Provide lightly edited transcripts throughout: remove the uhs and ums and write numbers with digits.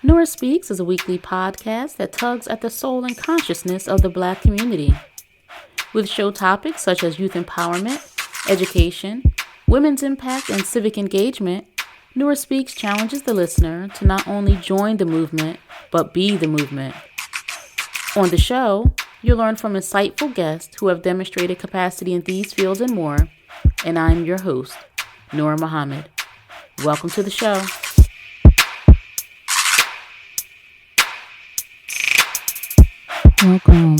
Nora Speaks is a weekly podcast that tugs at the soul and consciousness of the Black community. With show topics such as youth empowerment, education, women's impact, and civic engagement, Nora Speaks challenges the listener to not only join the movement, but be the movement. On the show, you'll learn from insightful guests who have demonstrated capacity in these fields and more, and I'm your host, Noor Muhammad. Welcome to the show.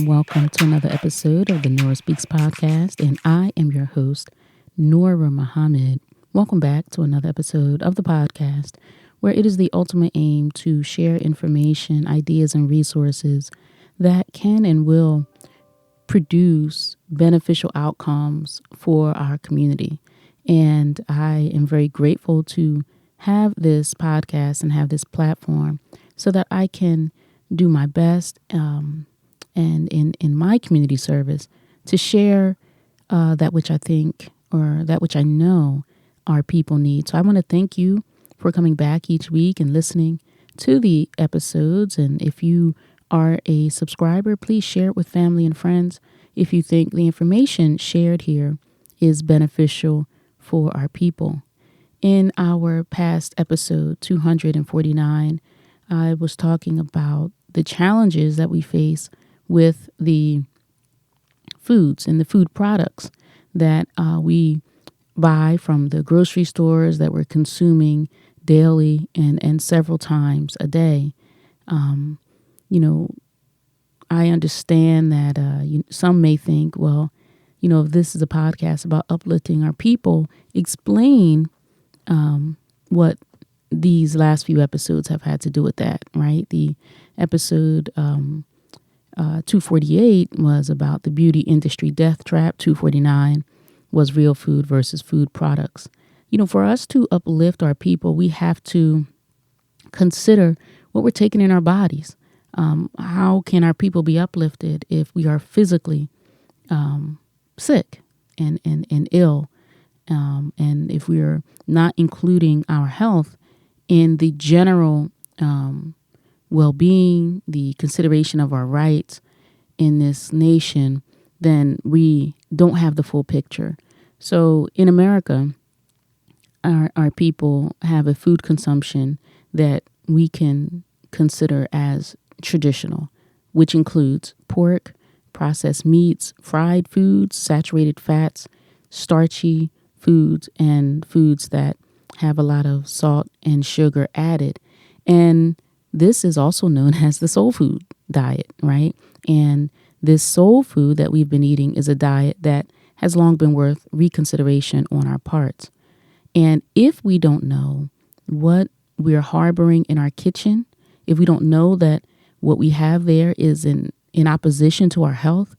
Welcome to another episode of the Nora Speaks podcast, and I am your host, Noura Muhammad. Welcome back to another episode of the podcast, where it is the ultimate aim to share information, ideas, and resources that can and will produce beneficial outcomes for our community. And I am very grateful to have this podcast and have this platform so that I can do my best and in my community service to share that which I think or that which I know our people need. So I want to thank you for coming back each week and listening to the episodes. And if you are a subscriber, please share it with family and friends if you think the information shared here is beneficial for our people. In our past episode 249, I was talking about the challenges that we face with the foods and the food products that we buy from the grocery stores that we're consuming daily and several times a day. I understand that some may think, well, if this is a podcast about uplifting our people, explain what these last few episodes have had to do with that, right? The episode 248 was about the beauty industry death trap. 249 was real food versus food products. For us to uplift our people, we have to consider what we're taking in our bodies. How can our people be uplifted if we are physically sick and ill? And if we're not including our health in the general well-being, the consideration of our rights in this nation, then we don't have the full picture. So in America, our people have a food consumption that we can consider as traditional, which includes pork, processed meats, fried foods, saturated fats, starchy foods, and foods that have a lot of salt and sugar added. And this is also known as the soul food diet, right? And this soul food that we've been eating is a diet that has long been worth reconsideration on our parts. And if we don't know what we're harboring in our kitchen, if we don't know that what we have there is in opposition to our health,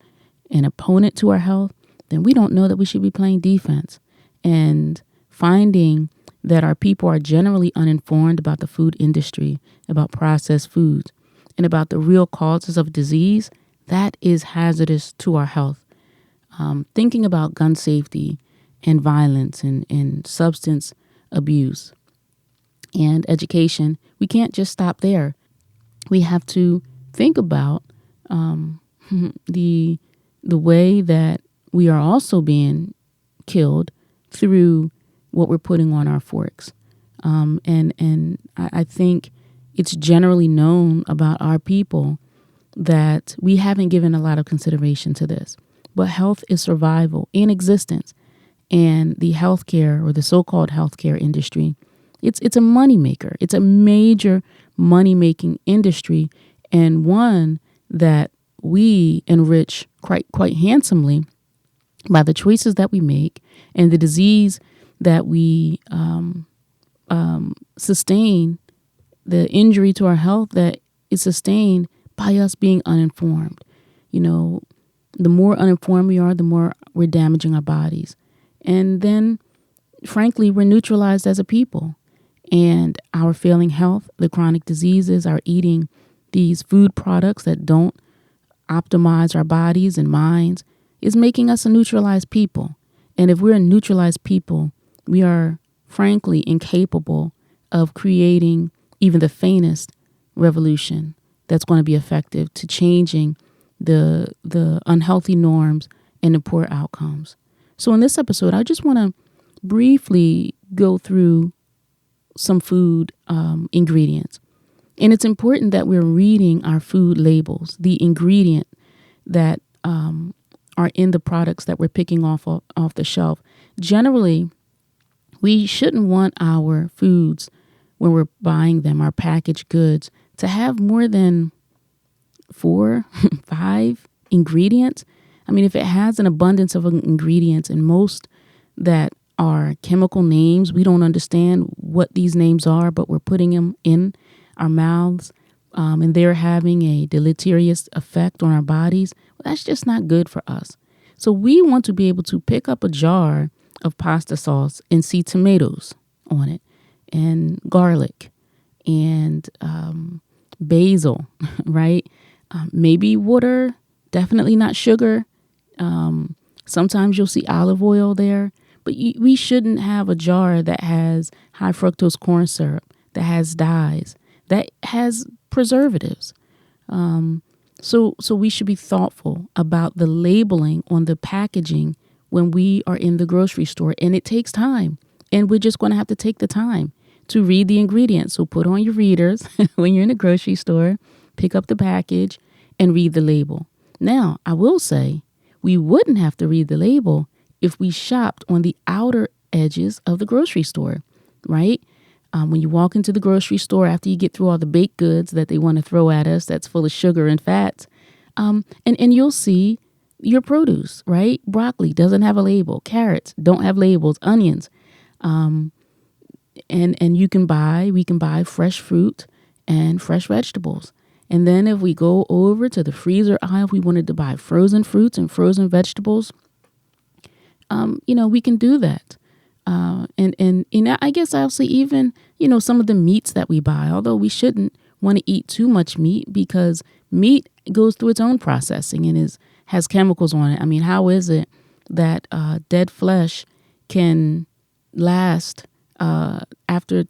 an opponent to our health, then we don't know that we should be playing defense. And finding that our people are generally uninformed about the food industry, about processed foods, and about the real causes of disease, that is hazardous to our health. Thinking about gun safety and violence and substance abuse and education, we can't just stop there. We have to think about the way that we are also being killed through what we're putting on our forks. And I think it's generally known about our people that we haven't given a lot of consideration to this. But health is survival in existence. And the healthcare or the so-called healthcare industry, it's a moneymaker. It's a major money-making industry, and one that we enrich quite handsomely by the choices that we make and the disease that we sustain, the injury to our health that is sustained by us being uninformed. The more uninformed we are, the more we're damaging our bodies. And then, frankly, we're neutralized as a people. And our failing health, the chronic diseases, our eating these food products that don't optimize our bodies and minds is making us a neutralized people. And if we're a neutralized people, we are frankly incapable of creating even the faintest revolution that's going to be effective to changing the unhealthy norms and the poor outcomes. So in this episode, I just want to briefly go through some food ingredients. And it's important that we're reading our food labels, the ingredient that are in the products that we're picking off the shelf. Generally, we shouldn't want our foods, when we're buying them, our packaged goods, to have more than 4, 5 ingredients. I mean, if it has an abundance of ingredients, and most that are chemical names, we don't understand what these names are, but we're putting them in our mouths, and they're having a deleterious effect on our bodies, well, that's just not good for us. So we want to be able to pick up a jar of pasta sauce and see tomatoes on it, and garlic, and basil, right? Maybe water, definitely not sugar. Sometimes you'll see olive oil there, but we shouldn't have a jar that has high fructose corn syrup, that has dyes, that has preservatives. So we should be thoughtful about the labeling on the packaging when we are in the grocery store. And it takes time. And we're just going to have to take the time to read the ingredients. So put on your readers when you're in the grocery store, pick up the package and read the label. Now, I will say we wouldn't have to read the label if we shopped on the outer edges of the grocery store, right? When you walk into the grocery store after you get through all the baked goods that they want to throw at us that's full of sugar and fats, and you'll see your produce, right? Broccoli doesn't have a label. Carrots don't have labels. Onions. And we can buy fresh fruit and fresh vegetables. And then if we go over to the freezer aisle, if we wanted to buy frozen fruits and frozen vegetables, we can do that. And I guess I'll say even, some of the meats that we buy, although we shouldn't want to eat too much meat because meat goes through its own processing and has chemicals on it. I mean, how is it that dead flesh can last after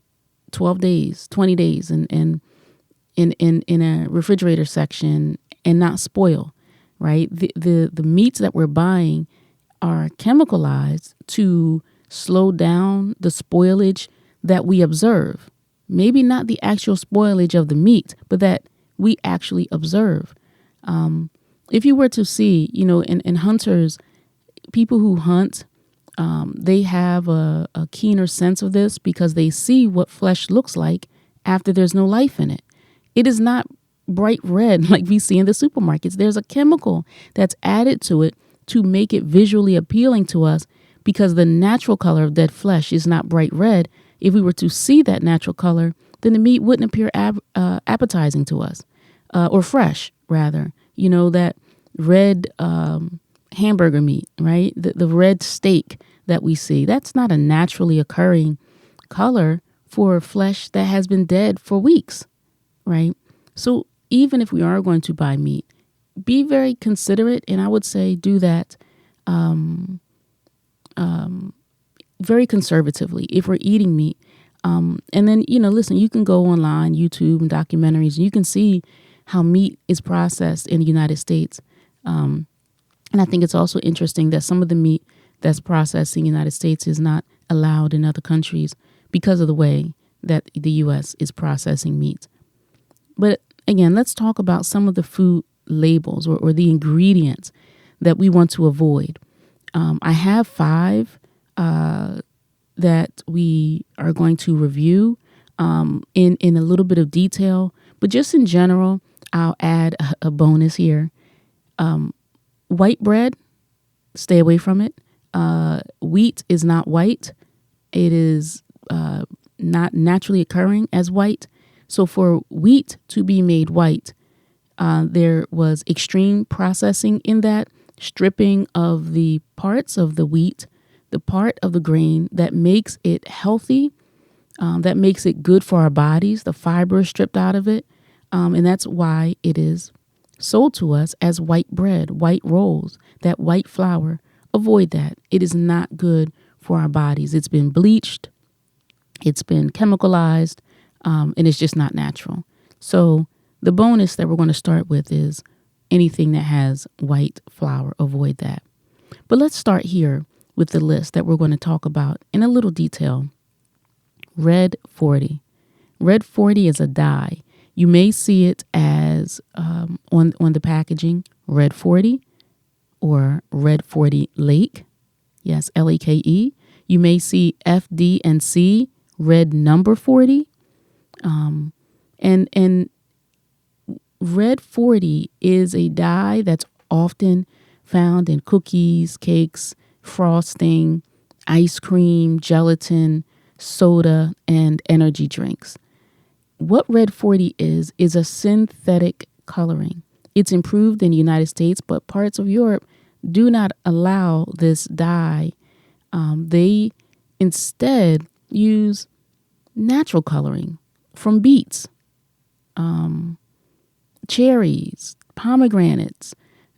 12 days, 20 days in a refrigerator section and not spoil, right? The meats that we're buying are chemicalized to slow down the spoilage that we observe. Maybe not the actual spoilage of the meat, but that we actually observe. If you were to see, in hunters, people who hunt, they have a keener sense of this because they see what flesh looks like after there's no life in it. It is not bright red like we see in the supermarkets. There's a chemical that's added to it to make it visually appealing to us because the natural color of dead flesh is not bright red. If we were to see that natural color, then the meat wouldn't appear appetizing to us, or fresh, rather. That red hamburger meat, right? The red steak that we see, that's not a naturally occurring color for flesh that has been dead for weeks, right? So even if we are going to buy meat, be very considerate, and I would say do that very conservatively if we're eating meat. And then, listen, you can go online, YouTube and documentaries, and you can see how meat is processed in the United States. And I think it's also interesting that some of the meat that's processed in the United States is not allowed in other countries because of the way that the U.S. is processing meat. But again, let's talk about some of the food labels or the ingredients that we want to avoid. I have 5 that we are going to review in a little bit of detail. But just in general, I'll add a bonus here. White bread, stay away from it. Wheat is not white. It is not naturally occurring as white. So for wheat to be made white, there was extreme processing in that, stripping of the parts of the wheat, the part of the grain that makes it healthy, that makes it good for our bodies. The fiber is stripped out of it. And that's why it is sold to us as white bread, white rolls, that white flour. Avoid that. It is not good for our bodies. It's been bleached. It's been chemicalized. And it's just not natural. So the bonus that we're going to start with is anything that has white flour. Avoid that. But let's start here with the list that we're going to talk about in a little detail. Red 40. Red 40 is a dye. You may see it as on the packaging, Red 40 or Red 40 Lake. Yes, Lake. You may see FD and C, red number 40. And Red 40 is a dye that's often found in cookies, cakes, frosting, ice cream, gelatin, soda, and energy drinks. What Red 40 is a synthetic coloring. It's improved in the United States, but parts of Europe do not allow this dye. They instead use natural coloring from beets, cherries, pomegranates.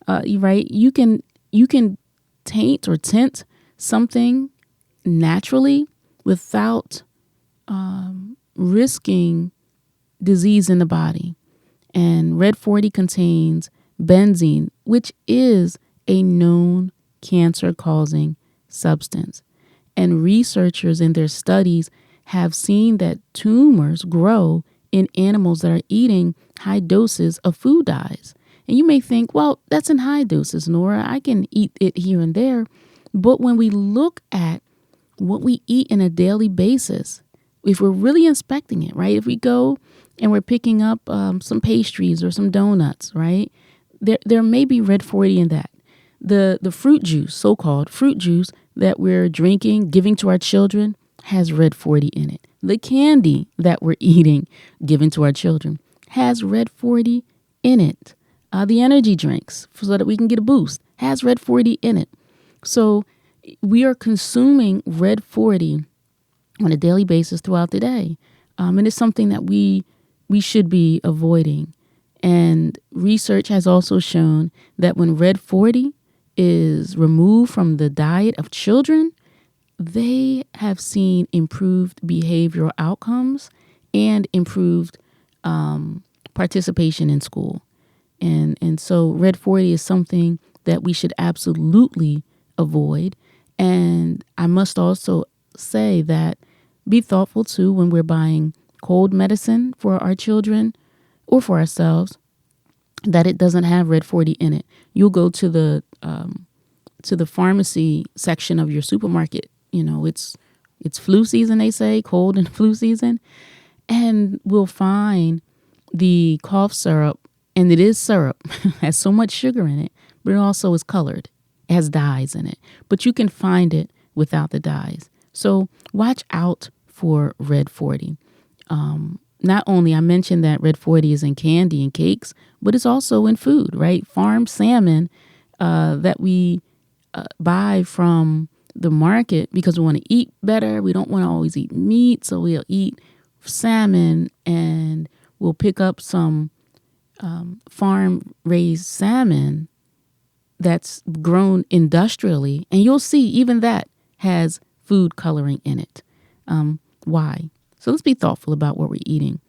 Right? You can taint or tint something naturally without risking disease in the body. And Red 40 contains benzene, which is a known cancer-causing substance. And researchers in their studies have seen that tumors grow in animals that are eating high doses of food dyes. And you may think, well, that's in high doses, Nora. I can eat it here and there. But when we look at what we eat on a daily basis, if we're really inspecting it, right? If we go and we're picking up some pastries or some donuts, right? There may be Red 40 in that. The fruit juice, so-called fruit juice that we're drinking, giving to our children, has Red 40 in it. The candy that we're eating, given to our children, has Red 40 in it. The energy drinks, so that we can get a boost, has Red 40 in it. So we are consuming Red 40 on a daily basis throughout the day. And it's something that we should be avoiding. And research has also shown that when Red 40 is removed from the diet of children, they have seen improved behavioral outcomes and improved participation in school. And so Red 40 is something that we should absolutely avoid. And I must also say that be thoughtful too when we're buying cold medicine for our children or for ourselves, that it doesn't have Red 40 in it. You'll go to the pharmacy section of your supermarket. You know, it's flu season, they say, cold and flu season. And we'll find the cough syrup, and it is syrup, has so much sugar in it, but it also is colored. It has dyes in it. But you can find it without the dyes. So watch out for Red 40. Not only I mentioned that Red 40 is in candy and cakes, but it's also in food, right? Farmed salmon that we buy from the market because we want to eat better. We don't want to always eat meat, so we'll eat salmon, and we'll pick up some farm-raised salmon that's grown industrially, and you'll see even that has food coloring in it. Why? So let's be thoughtful about what we're eating.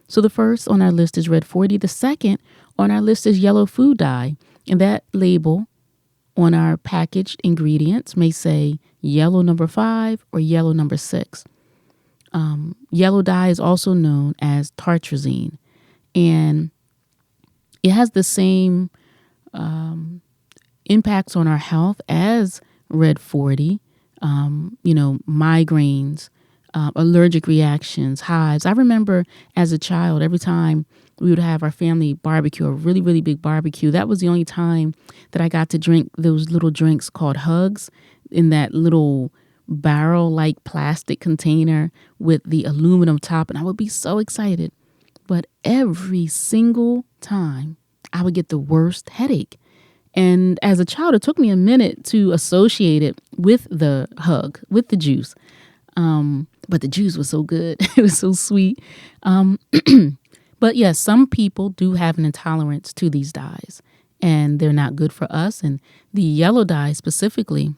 So the first on our list is Red 40. The second on our list is yellow food dye, and that label on our packaged ingredients may say yellow number 5 or yellow number 6. Yellow dye is also known as tartrazine, and it has the same impacts on our health as Red 40. Migraines, allergic reactions, hives. I remember as a child, every time we would have our family barbecue, a really, really big barbecue, that was the only time that I got to drink those little drinks called Hugs in that little barrel-like plastic container with the aluminum top, and I would be so excited. But every single time, I would get the worst headache. And as a child, it took me a minute to associate it with the Hug, with the juice. But the juice was so good. It was so sweet. But yes, some people do have an intolerance to these dyes, and they're not good for us. And the yellow dye specifically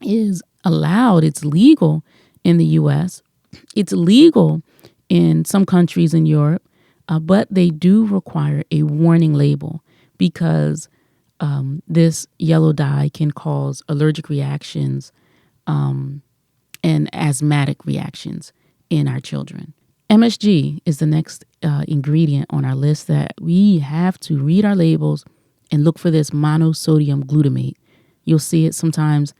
is allowed. It's legal in the U.S. It's legal in some countries in Europe. but they do require a warning label because this yellow dye can cause allergic reactions and asthmatic reactions in our children. MSG is the next ingredient on our list that we have to read our labels and look for this monosodium glutamate. You'll see it sometimes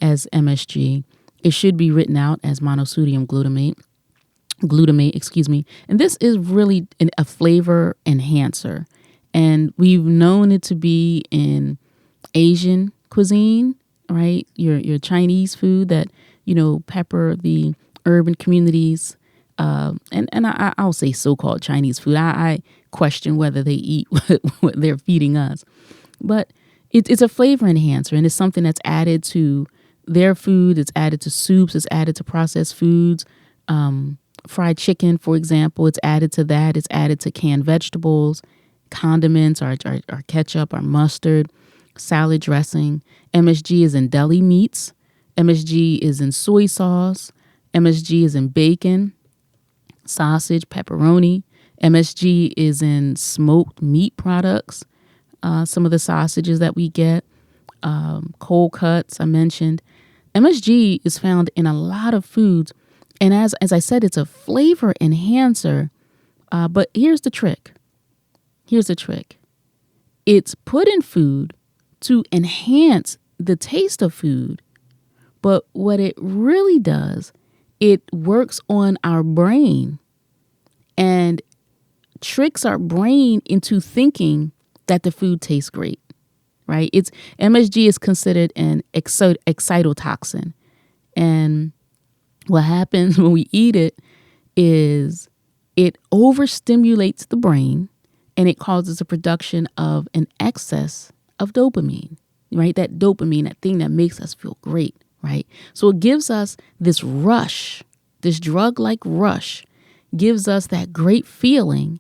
as MSG. It should be written out as monosodium glutamate. And this is really a flavor enhancer. And we've known it to be in Asian cuisine, right? Your Chinese food that, pepper the urban communities. I'll say so-called Chinese food. I question whether they eat what they're feeding us. But it's a flavor enhancer, and it's something that's added to their food. It's added to soups. It's added to processed foods. Fried chicken, for example, it's added to that. It's added to canned vegetables, condiments, our ketchup, our mustard, salad dressing. MSG is in deli meats. MSG is in soy sauce. MSG is in bacon, sausage, pepperoni. MSG is in smoked meat products. Some of the sausages that we get, cold cuts, I mentioned. MSG is found in a lot of foods. And as I said, it's a flavor enhancer. But here's the trick. It's put in food to enhance the taste of food. But what it really does, it works on our brain and tricks our brain into thinking that the food tastes great, right? MSG is considered an excitotoxin. And what happens when we eat it is it overstimulates the brain and it causes a production of an excess of dopamine, right? That dopamine, that thing that makes us feel great, right? So it gives us this rush, this drug-like rush, gives us that great feeling,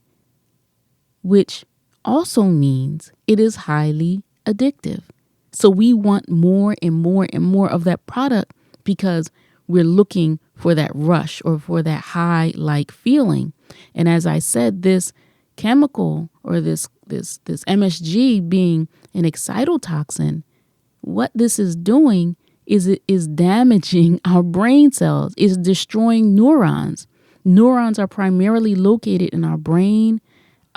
which also means it is highly addictive. So we want more and more and more of that product because we're looking for that rush or for that high-like feeling. And as I said, this chemical or this MSG being an excitotoxin, what this is doing is it is damaging our brain cells. It's destroying neurons. Neurons are primarily located in our brain,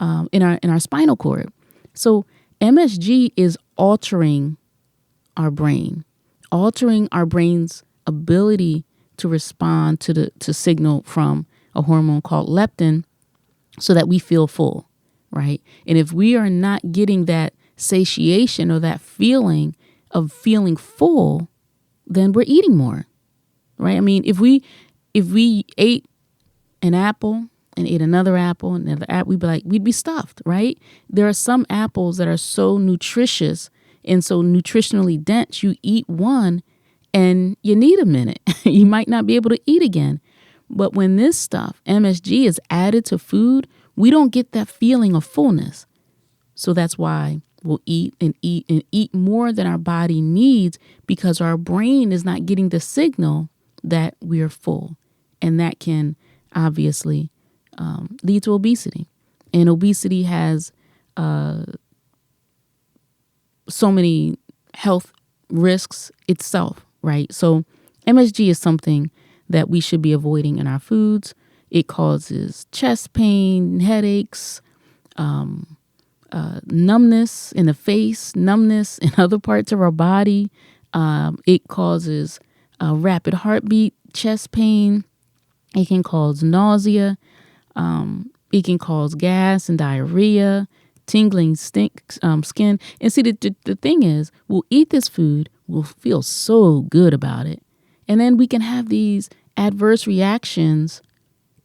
in our spinal cord. So MSG is altering our brain, altering our brain's ability to respond to signal from a hormone called leptin so that we feel full, right? And if we are not getting that satiation or that feeling of feeling full, then we're eating more, right? I mean, if we ate an apple and ate another apple and another apple, we'd be stuffed, right? There are some apples that are so nutritious and so nutritionally dense, you eat one and you need a minute. You might not be able to eat again. But when this stuff, MSG, is added to food, we don't get that feeling of fullness. So that's why we'll eat and eat and eat more than our body needs because our brain is not getting the signal that we're full. And that can obviously lead to obesity. And obesity has so many health risks itself, right? So MSG is something that we should be avoiding in our foods. It causes chest pain, headaches, numbness in the face, numbness in other parts of our body. It causes rapid heartbeat, chest pain. It can cause nausea. It can cause gas and diarrhea, tingling skin. And see, the thing is, we'll eat this food, we'll feel so good about it. And then we can have these adverse reactions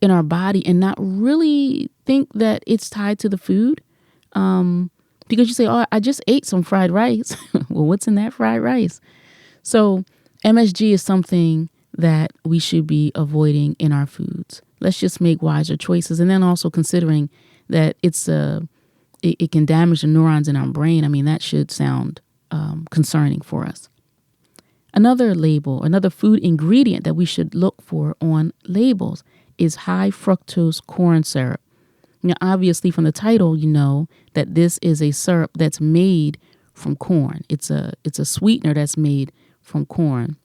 in our body and not really think that it's tied to the food. Because you say, oh, I just ate some fried rice. Well, what's in that fried rice? So MSG is something that we should be avoiding in our foods. Let's just make wiser choices. And then also considering that it can damage the neurons in our brain. I mean, that should sound concerning for us. Another food ingredient that we should look for on labels is high fructose corn syrup. Now, obviously, from the title, you know that this is a syrup that's made from corn. It's a sweetener that's made from corn.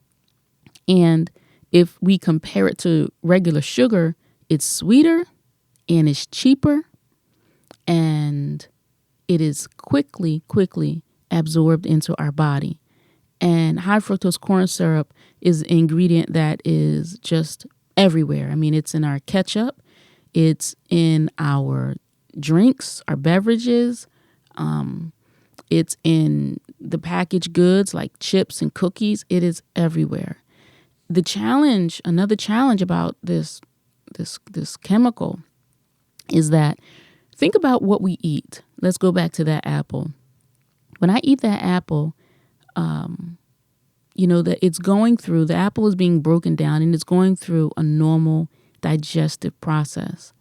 And if we compare it to regular sugar, it's sweeter and it's cheaper, and it is quickly absorbed into our body. And high fructose corn syrup is an ingredient that is just everywhere. I mean, it's in our ketchup, it's in our drinks, our beverages, it's in the packaged goods like chips and cookies. It is everywhere. Another challenge about this chemical is that, think about what we eat. Let's go back to that apple. When I eat that apple, that it's going through, the apple is being broken down and it's going through a normal digestive process.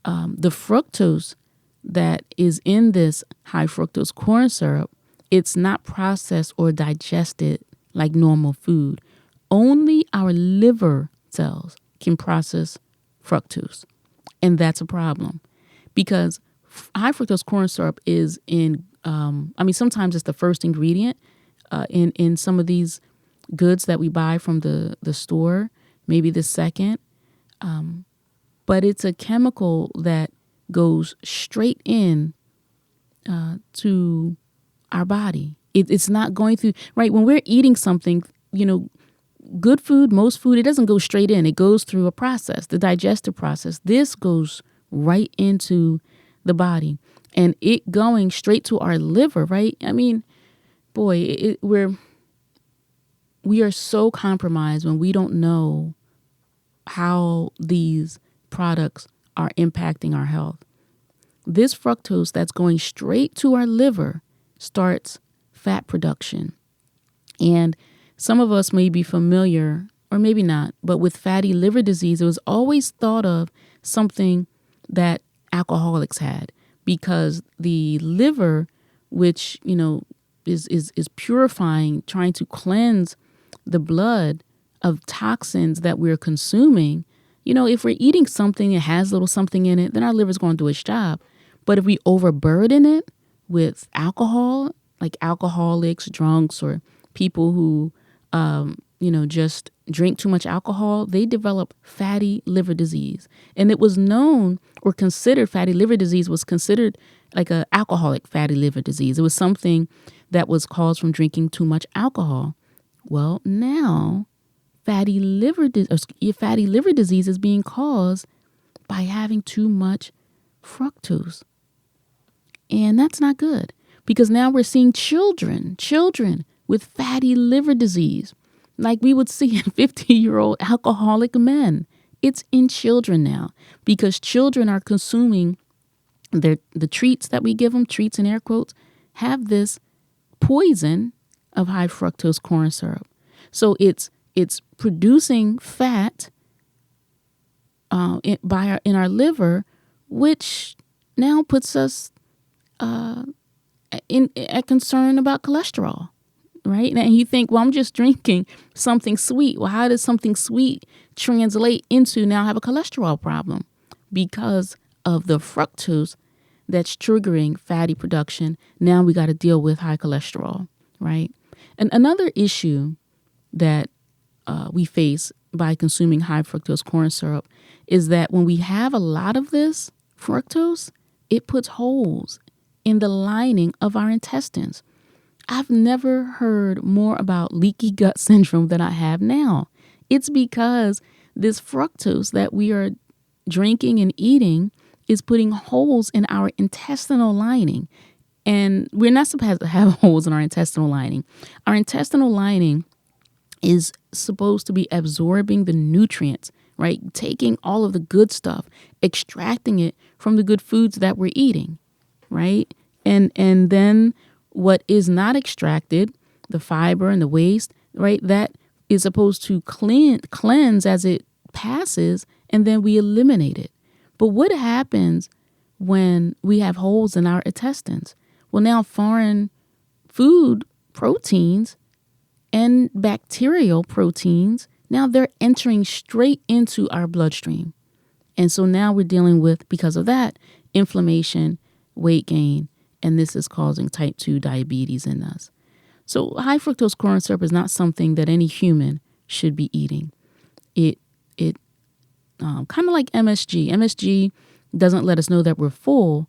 The fructose that is in this high fructose corn syrup, it's not processed or digested like normal food. Only our liver cells can process fructose. And that's a problem because high fructose corn syrup is in, sometimes it's the first ingredient in some of these goods that we buy from the store, maybe the second. But it's a chemical that goes straight in to our body. It's not going through, right? When we're eating something, good food, most food, it doesn't go straight in. It goes through a process, the digestive process. This goes right into the body, and it going straight to our liver, right? I mean, boy, we are so compromised when we don't know how these products are impacting our health. This fructose that's going straight to our liver starts fat production. And some of us may be familiar, or maybe not, but with fatty liver disease, it was always thought of something that alcoholics had, because the liver, which, is purifying, trying to cleanse the blood of toxins that we're consuming. If we're eating something that has a little something in it, then our liver's going to do its job. But if we overburden it with alcohol, like alcoholics, drunks, or people who, just drink too much alcohol, they develop fatty liver disease. And it was known or considered, fatty liver disease was considered like an alcoholic fatty liver disease. It was something that was caused from drinking too much alcohol. Well, now fatty liver disease is being caused by having too much fructose. And that's not good, because now we're seeing children with fatty liver disease, like we would see in 50-year-old alcoholic men. It's in children now, because children are consuming the treats that we give them, treats in air quotes, have this poison of high fructose corn syrup. So it's producing fat in our liver, which now puts us at concern about cholesterol, right? And you think, well, I'm just drinking something sweet. Well, how does something sweet translate into now have a cholesterol problem? Because of the fructose that's triggering fatty production. Now we got to deal with high cholesterol, right? And another issue that we face by consuming high fructose corn syrup is that when we have a lot of this fructose, it puts holes in the lining of our intestines. I've never heard more about leaky gut syndrome than I have now. It's because this fructose that we are drinking and eating is putting holes in our intestinal lining. And we're not supposed to have holes in our intestinal lining. Our intestinal lining is supposed to be absorbing the nutrients, right? Taking all of the good stuff, extracting it from the good foods that we're eating, right? And then what is not extracted, the fiber and the waste, right? That is supposed to cleanse as it passes, and then we eliminate it. But what happens when we have holes in our intestines? Well, now foreign food proteins and bacterial proteins, now they're entering straight into our bloodstream. And so now we're dealing with, because of that, inflammation, weight gain, and this is causing type 2 diabetes in us. So high fructose corn syrup is not something that any human should be eating. It kind of like MSG. MSG doesn't let us know that we're full.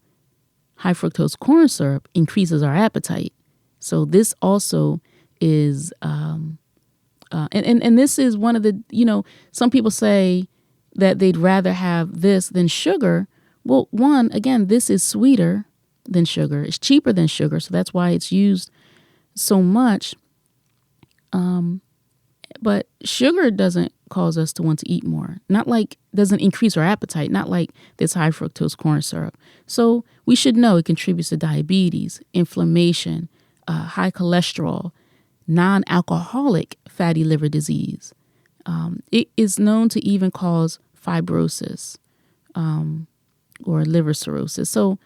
High fructose corn syrup increases our appetite. So this also is, and this is one of the, some people say that they'd rather have this than sugar. Well, again, this is sweeter than sugar. It's cheaper than sugar, so that's why it's used so much. But sugar doesn't cause us to want to eat more. Not like doesn't increase our appetite, not like this high fructose corn syrup. So we should know it contributes to diabetes, inflammation, high cholesterol, non-alcoholic fatty liver disease. It is known to even cause fibrosis or liver cirrhosis. So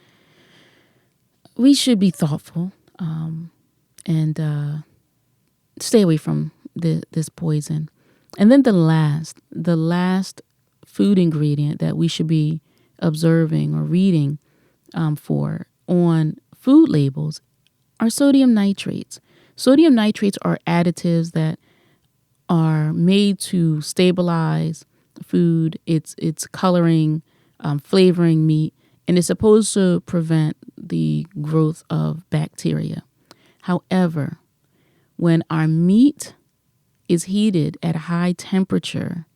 we should be thoughtful and stay away from this poison. And then the last food ingredient that we should be observing or reading for on food labels are sodium nitrates. Sodium nitrates are additives that are made to stabilize food. It's coloring, flavoring meat, and it's supposed to prevent the growth of bacteria. However, when our meat is heated at a high temperature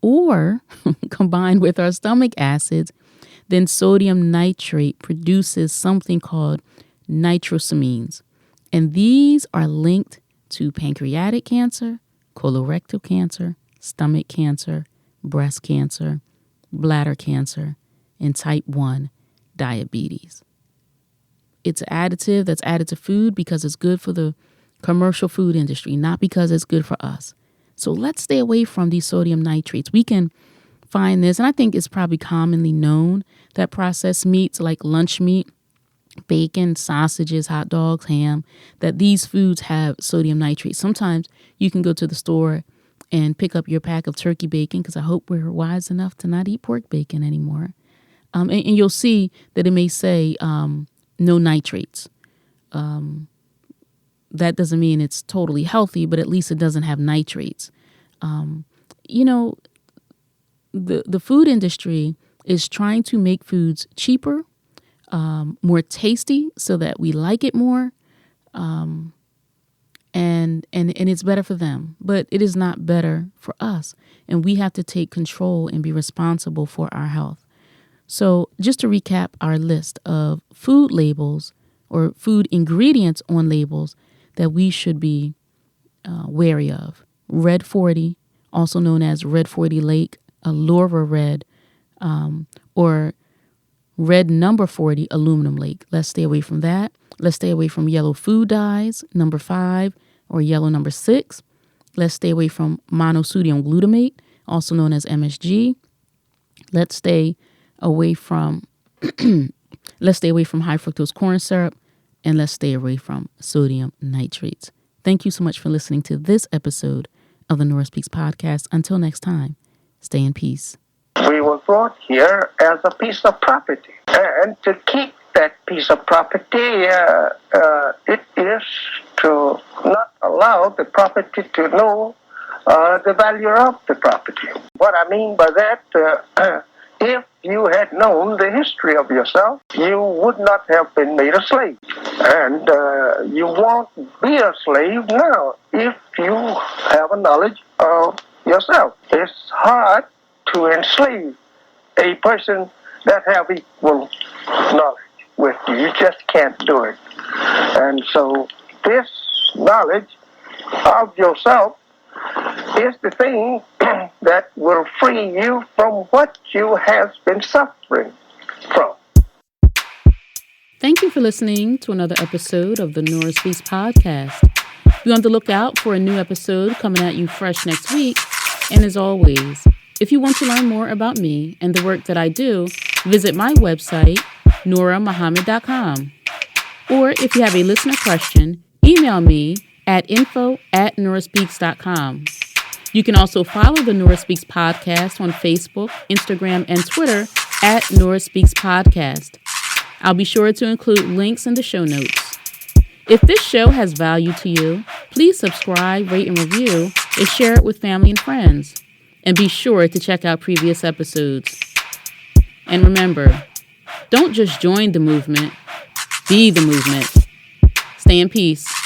or combined with our stomach acids, then sodium nitrate produces something called nitrosamines. And these are linked to pancreatic cancer, colorectal cancer, stomach cancer, breast cancer, bladder cancer, and type 1 diabetes. It's an additive that's added to food because it's good for the commercial food industry, not because it's good for us. So let's stay away from these sodium nitrates. We can find this, and I think it's probably commonly known that processed meats like lunch meat, bacon, sausages, hot dogs, ham, that these foods have sodium nitrate. Sometimes you can go to the store and pick up your pack of turkey bacon, because I hope we're wise enough to not eat pork bacon anymore. And you'll see that it may say no nitrates. That doesn't mean it's totally healthy, but at least it doesn't have nitrates. The food industry is trying to make foods cheaper, more tasty, so that we like it more, and it's better for them. But it is not better for us, and we have to take control and be responsible for our health. So just to recap our list of food labels or food ingredients on labels that we should be wary of: Red 40, also known as Red 40 Lake, Alura Red, or Red number 40 Aluminum Lake. Let's stay away from that. Let's stay away from yellow food dyes, number 5, or yellow number 6. Let's stay away from Monosodium Glutamate, also known as MSG. Let's stay away from high fructose corn syrup, and let's stay away from sodium nitrates. Thank you so much for listening to this episode of the Nora Speaks podcast. Until next time, stay in peace. We were brought here as a piece of property, and to keep that piece of property, it is to not allow the property to know the value of the property. What I mean by that, if you had known the history of yourself, you would not have been made a slave. And you won't be a slave now if you have a knowledge of yourself. It's hard to enslave a person that have equal knowledge with you. You just can't do it. And so this knowledge of yourself is the thing that will free you from what you have been suffering from. Thank you for listening to another episode of the Nora Speaks podcast. Be on the lookout for a new episode coming at you fresh next week. And as always, if you want to learn more about me and the work that I do, visit my website, norahmuhammad.com. Or if you have a listener question, email me at info@norahspeaks.com. You can also follow the Nora Speaks podcast on Facebook, Instagram, and Twitter at Nora Speaks Podcast. I'll be sure to include links in the show notes. If this show has value to you, please subscribe, rate, and review, and share it with family and friends. And be sure to check out previous episodes. And remember, don't just join the movement, be the movement. Stay in peace.